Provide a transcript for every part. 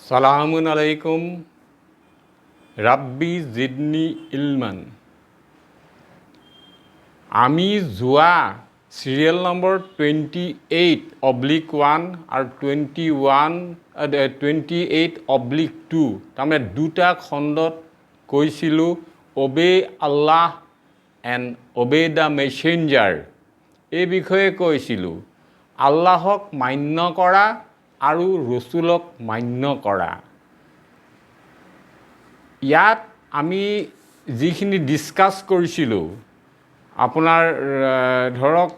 সালামুন আলাইকুম ৰাব্বি জিদনি ইলমান। আমি যোৱা সিৰিয়েল নম্বৰ 28/1 আৰু 28/2 তাৰমানে দুটা খণ্ডত কৈছিলোঁ obey Allah and obey the messenger. এই বিষয়ে কৈছিলোঁ আল্লাহক মান্য কৰা আৰু ৰসুলক মান্য কৰা। ইয়াত আমি যিখিনি ডিছকাছ কৰিছিলোঁ আপোনাৰ ধৰক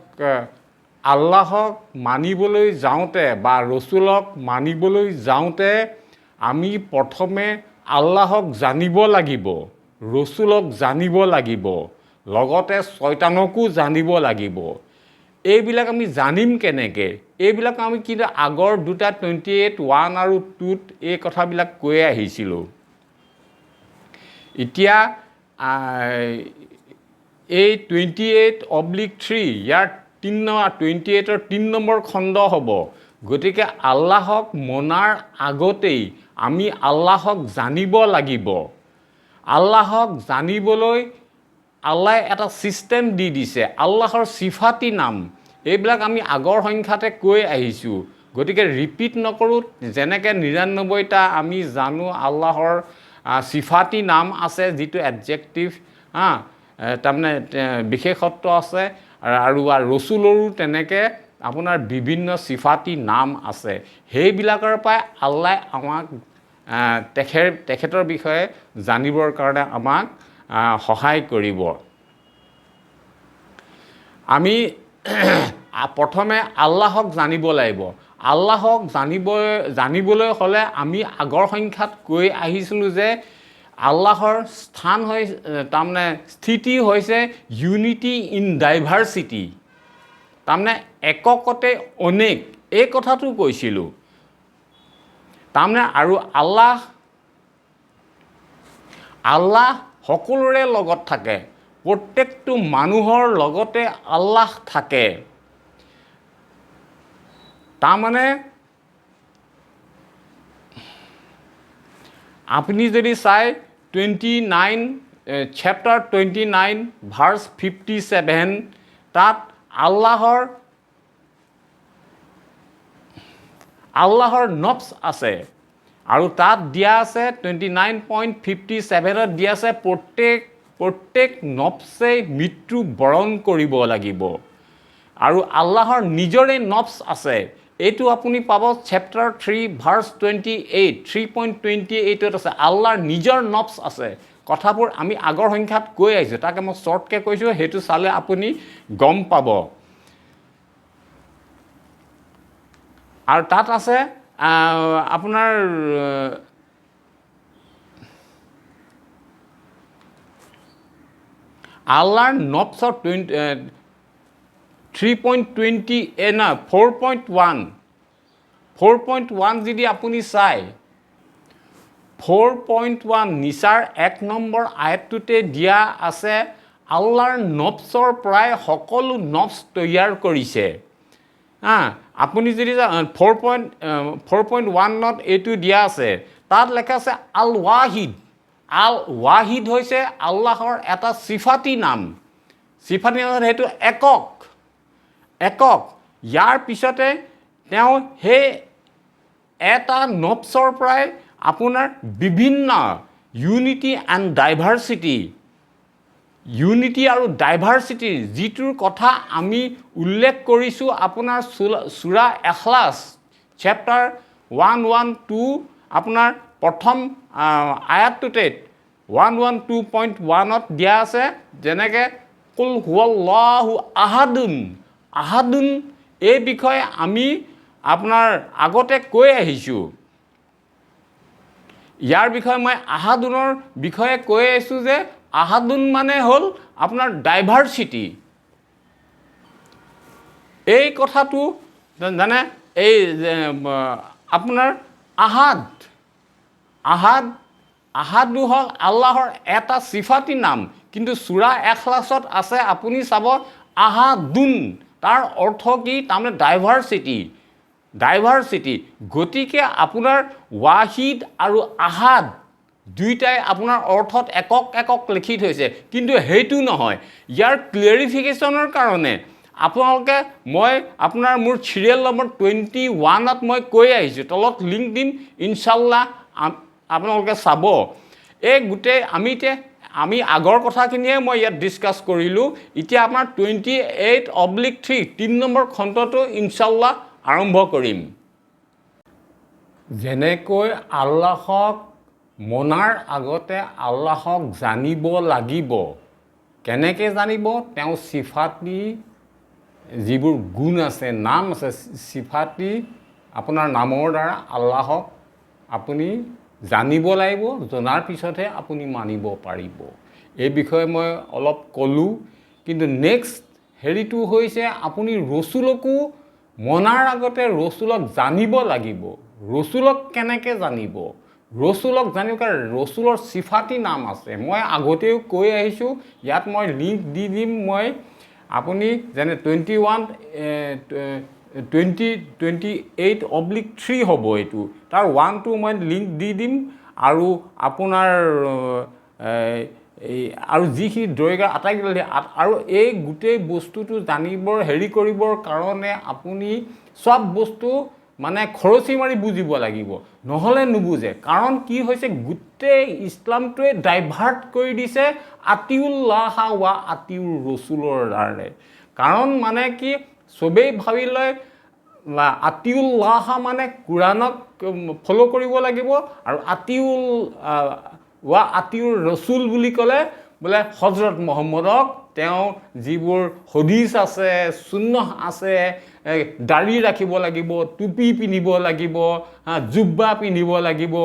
আল্লাহক মানিবলৈ যাওঁতে বা ৰসুলক মানিবলৈ যাওঁতে আমি প্ৰথমে আল্লাহক জানিব লাগিব, ৰসুলক জানিব লাগিব, লগতে শয়তানকো জানিব লাগিব। এইবিলাক আমি জানিম কেনেকৈ? এইবিলাক আমি কিন্তু আগৰ দুটা 28:1 আৰু 2ত এই কথাবিলাক কৈ আহিছিলোঁ। এতিয়া এই 28/3 ইয়াৰ 28ৰ 3 নম্বৰ খণ্ড হ'ব। গতিকে আল্লাহক মনাৰ আগতেই আমি আল্লাহক জানিব লাগিব। আল্লাহক জানিবলৈ আল্লাহে এটা ছিষ্টেম দি দিছে, আল্লাহৰ সিফাতি নাম। এইবিলাক আমি আগৰ সংখ্যাতে কৈ আহিছোঁ, গতিকে ৰিপিট নকৰোঁ। যেনেকৈ 99টা আমি জানো আল্লাহৰ সিফাতি নাম আছে, যিটো এডজেক্টিভ তাৰমানে বিশেষত্ব আছে, আৰু ৰসুলৰো তেনেকৈ আপোনাৰ বিভিন্ন সিফাতি নাম আছে। সেইবিলাকৰ পৰাই আল্লাহে আমাক তেখেতৰ বিষয়ে জানিবৰ কাৰণে আমাক সহায় কৰিব। আমি প্ৰথমে আল্লাহক জানিব লাগিব। আল্লাহক জানিবলৈ হ'লে আমি আগৰ সংখ্যাত কৈ আহিছিলোঁ যে আল্লাহৰ স্থান তাৰমানে স্থিতি হৈছে ইউনিটি ইন ডাইভাৰ্চিটি, তাৰমানে এককতে অনেক, এই কথাটো কৈছিলোঁ। তাৰমানে আৰু আল্লাহ সকলোৰে লগত থাকে, প্ৰত্যেকটো মানুহৰ লগতে আল্লাহ থাকে। তাৰমানে আপুনি যদি চাই চেপ্টাৰ 29 ভাৰ্ছ 57, তাত আল্লাহৰ নফ্স আছে, আৰু তাত দিয়া আছে 29.57ত দিয়া আছে প্ৰত্যেক নফ্সেই মৃত্যু বৰণ কৰিব লাগিব। আৰু আল্লাহৰ নিজৰে নফ্স আছে। এইটো আপুনি পাব চেপ্টাৰ 3 ভাৰ্ছ 28, 3.28ত আছে। আল্লাহৰ নিজৰ নফ্স আছে। কথাবোৰ আমি আগৰ সংখ্যাত কৈ আহিছোঁ, তাকে মই শ্বৰ্টকৈ কৈছোঁ, সেইটো চালে আপুনি গম পাব। আৰু তাত আছে আপোনাৰ আল্লাহৰ নফ্সৰ 4.1 যদি আপুনি চাই, 4.1 নিচাৰ 1 নম্বৰ আয়াতটোতে দিয়া আছে আল্লাহৰ নফ্সৰ পৰাই সকলো নফ্স তৈয়াৰ কৰিছে। আপুনি যদি 4.1ত এইটো দিয়া আছে, তাত লেখা আছে আল ৱাহিদ। আল ৱাহিদ হৈছে আল্লাহৰ এটা সিফাতি নাম। সিফাতি নাম সেইটো একক। ইয়াৰ পিছতে তেওঁ সেই এটা নফ্সৰ পৰাই আপোনাৰ বিভিন্ন ইউনিটি এণ্ড ডাইভাৰ্চিটি আৰু ডাইভাৰ্চিটিৰ যিটোৰ কথা আমি উল্লেখ কৰিছোঁ আপোনাৰ সূৰা ইখলাছ চেপ্টাৰ 112 আপোনাৰ প্ৰথম আয়াতটোতে 112.1ত দিয়া আছে, যেনেকৈ কুল হুৱাল্লাহু আহাদুন। এই বিষয়ে আমি আপোনাৰ আগতে কৈ আহিছোঁ। ইয়াৰ বিষয়ে মই আহাদুনৰ বিষয়ে কৈ আছোঁ যে আহাদুন মানে হ'ল আপোনাৰ ডাইভাৰ্চিটি। এই কথাটো জানে, এই আপোনাৰ আহাদু হ'ল আল্লাহৰ এটা চিফাতি নাম, কিন্তু সূৰা এখলাছত আছে আপুনি চাব আহাদুন, তাৰ অৰ্থ কি? তাৰমানে ডাইভাৰ্চিটি। গতিকে আপোনাৰ ৱাহিদ আৰু আহাদ দুইটাই আপোনাৰ অৰ্থত একক লিখি থৈছে, কিন্তু সেইটো নহয়। ইয়াৰ ক্লিয়াৰিফিকেশ্যনৰ কাৰণে আপোনালোকে মই আপোনাৰ মোৰ চিৰিয়েল নম্বৰ 21ত মই কৈ আহিছোঁ, তলত লিংক দিম, ইনশাল্লাহ আপোনালোকে চাব। এই গোটেই আমি আগৰ কথাখিনিয়ে মই ইয়াত ডিছকাছ কৰিলোঁ। এতিয়া আপোনাৰ 28/3 3 নম্বৰ খণ্ডটো ইনশাল্লাহ আৰম্ভ কৰিম। যেনেকৈ আল্লাহক মনাৰ আগতে আল্লাহক জানিব লাগিব। কেনেকৈ জানিব? তেওঁ চিফাতি যিবোৰ গুণ আছে, নাম আছে, চিফাতি আপোনাৰ নামৰ দ্বাৰা আল্লাহক আপুনি জানিব লাগিব। জনাৰ পিছতহে আপুনি মানিব পাৰিব। এই বিষয়ে মই অলপ ক'লোঁ, কিন্তু নেক্সট হেৰিটো হৈছে আপুনি ৰচুলকো মনাৰ আগতে ৰচুলক জানিব লাগিব। ৰচুলক কেনেকৈ জানিব? ৰচুলক জানিব কাৰণে ৰচুলৰ চিফাতি নাম আছে। মই আগতেও কৈ আহিছোঁ, ইয়াত মই লিংক দি দিম। মই আপুনি যেনে 28/3 হ'ব এইটো, তাৰ 1-2 মই লিংক দি দিম। আৰু আপোনাৰ আৰু যিখিনি দৰকাৰ আটাইকেইটা, আৰু এই গোটেই বস্তুটো জানিবৰ কৰিবৰ কাৰণে আপুনি চব বস্তু মানে খৰচি মাৰি বুজিব লাগিব, নহ'লে নুবুজে। কাৰণ কি হৈছে, গোটেই ইছলামটোৱে ডাইভাৰ্ট কৰি দিছে আতিউল্লাহ ৱা আতিউৰ ৰচুলৰ দ্বাৰে। কাৰণ মানে কি, চবেই ভাবি লয় আতিউল্লাহ মানে কোৰাণক ফ'ল' কৰিব লাগিব, আৰু আতিউৰ ৰচুল বুলি ক'লে বোলে হজৰত মহম্মদক, তেওঁ যিবোৰ হদিছ আছে, সুন্নহ আছে, দাড়ি ৰাখিব লাগিব, টুপি পিন্ধিব লাগিব, জুব্বা পিন্ধিব লাগিব,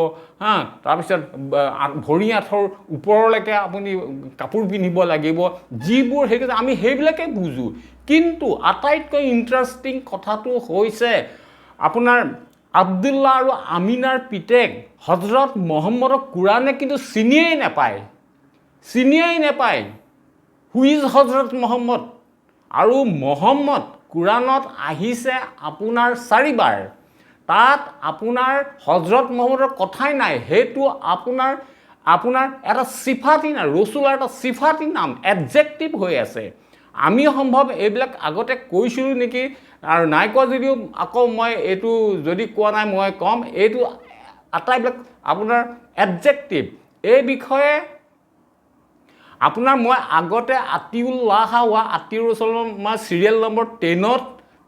তাৰপিছত ভৰি আঁঠৰ ওপৰলৈকে আপুনি কাপোৰ পিন্ধিব লাগিব, যিবোৰ আমি সেইবিলাকে বুজোঁ। কিন্তু আটাইতকৈ ইণ্টাৰেষ্টিং কথাটো হৈছে আপোনাৰ আব্দুল্লাহ আৰু আমিনাৰ পিতেক হজৰত মহম্মদক কোৰাণে কিন্তু চিনিয়েই নাপায়। হু ইজ হজৰত মহম্মদ? আৰু মহম্মদ কোৰাণত আহিছে আপোনাৰ 4 বাৰ। তাত আপোনাৰ হজৰত মহম্মদৰ কথাই নাই। সেইটো আপোনাৰ এটা চিফাতি নাম, ৰচুলৰ এটা চিফাতি নাম, এডজেক্টিভ হৈ আছে। আমি সম্ভৱ এইবিলাক আগতে কৈছিলোঁ নেকি, আৰু নাই কোৱা যদিও আকৌ মই এইটো যদি কোৱা নাই মই ক'ম, এইটো আটাইবিলাক আপোনাৰ এডজেক্টিভ। এই বিষয়ে আপোনাৰ মই আগতে আতিউল্লাহ ৱা আতিউৰ ৰচুলৰ মই চিৰিয়েল নম্বৰ 10ত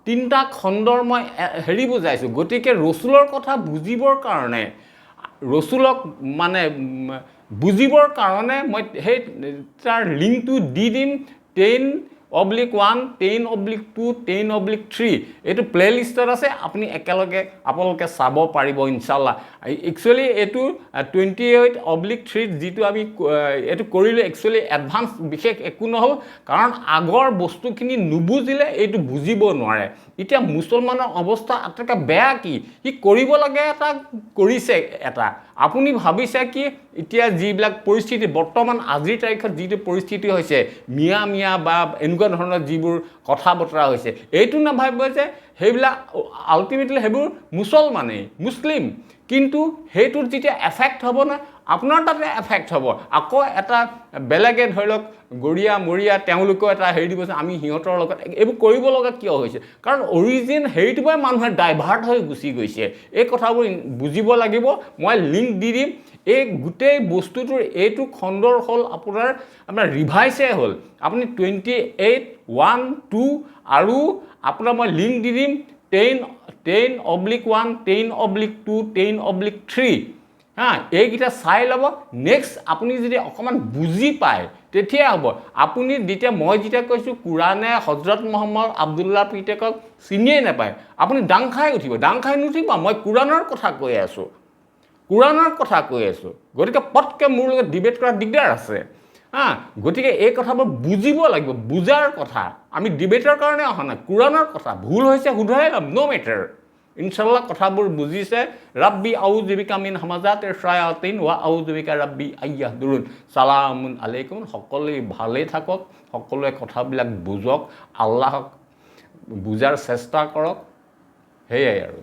3টা খণ্ডৰ মই বুজাইছোঁ। গতিকে ৰচুলৰ কথা বুজিবৰ কাৰণে, ৰচুলক মানে বুজিবৰ কাৰণে মই সেই তাৰ লিংকটো দি দিম। 10/1, 10/2, 10/3 এইটো প্লে লিষ্টত আছে। আপুনি আপোনালোকে চাব পাৰিব ইনশাল্লাহ। একচুৱেলি এইটো 28/3 যিটো আমি এইটো কৰিলোঁ, একচুৱেলি এডভান্স বিশেষ একো নহ'ল, কাৰণ আগৰ বস্তুখিনি নুবুজিলে এইটো বুজিব নোৱাৰে। এতিয়া মুছলমানৰ অৱস্থা আটাইতকৈ বেয়া কি, সি কৰিব লাগে এটা, কৰিছে এটা। আপুনি ভাবিছে কি, এতিয়া যিবিলাক পৰিস্থিতি বৰ্তমান আজিৰ তাৰিখত যিটো পৰিস্থিতি হৈছে, মিয়া বা এনেকুৱা ধৰণৰ যিবোৰ কথা বতৰা হৈছে, এইটো নাভাবিব যে সেইবিলাক আল্টিমেটলি সেইবোৰ মুছলিম। কিন্তু সেইটোৰ যেতিয়া এফেক্ট হ'ব না, আপোনাৰ তাতে এফেক্ট হ'ব। আকৌ এটা বেলেগে ধৰি লওক গৰীয়া মৰীয়া তেওঁলোকেও এটা দিবচোন, আমি সিহঁতৰ লগত এইবোৰ কৰিব লগা কিয় হৈছে? কাৰণ অৰিজিন হেৰিটোৰ পৰাই মানুহে ডাইভাৰ্ট হৈ গুচি গৈছে। এই কথাবোৰ বুজিব লাগিব। মই লিংক দি দিম। এই গোটেই বস্তুটোৰ এইটো খণ্ডৰ হ'ল আপোনাৰ ৰিভাইছে হ'ল। আপুনি 28/1, 2 আৰু আপোনাৰ মই লিংক দি দিম 10/1, 10/2, 10/3। এইকেইটা চাই ল'ব। নেক্সট আপুনি যদি অকণমান বুজি পায় তেতিয়া হ'ব। আপুনি মই যেতিয়া কৈছোঁ কোৰাণে হজৰত মহম্মদ আব্দুল্লাহ পিতেকক চিনিয়েই নাপায়, আপুনি দাং খাই নুঠিব। মই কোৰাণৰ কথা কৈ আছোঁ। কোৰাণৰ কথা কৈ আছোঁ গতিকে পটকৈ মোৰ লগত ডিবেট কৰা দিগদাৰ আছে গতিকে এই কথাবোৰ বুজিব লাগিব বুজাৰ কথা আমি ডিবেটৰ কাৰণে অহা নাই কোৰাণৰ কথা ভুল হৈছে শুধৰাই ল'ম ন' মেটাৰ ইনশাল্লাহ কথাবোৰ বুজিছে ৰাব্বি আউযুবিকা মিন হামাজাতিৰ শায়াতিন ওয়া আউযুবিকা ৰাব্বি আইয়াহদুৰুন সালামুন আলাইকুম সকলোৱে ভালে থাকক সকলোৱে কথাবিলাক বুজক আল্লাহক বুজাৰ চেষ্টা কৰক সেয়াই আৰু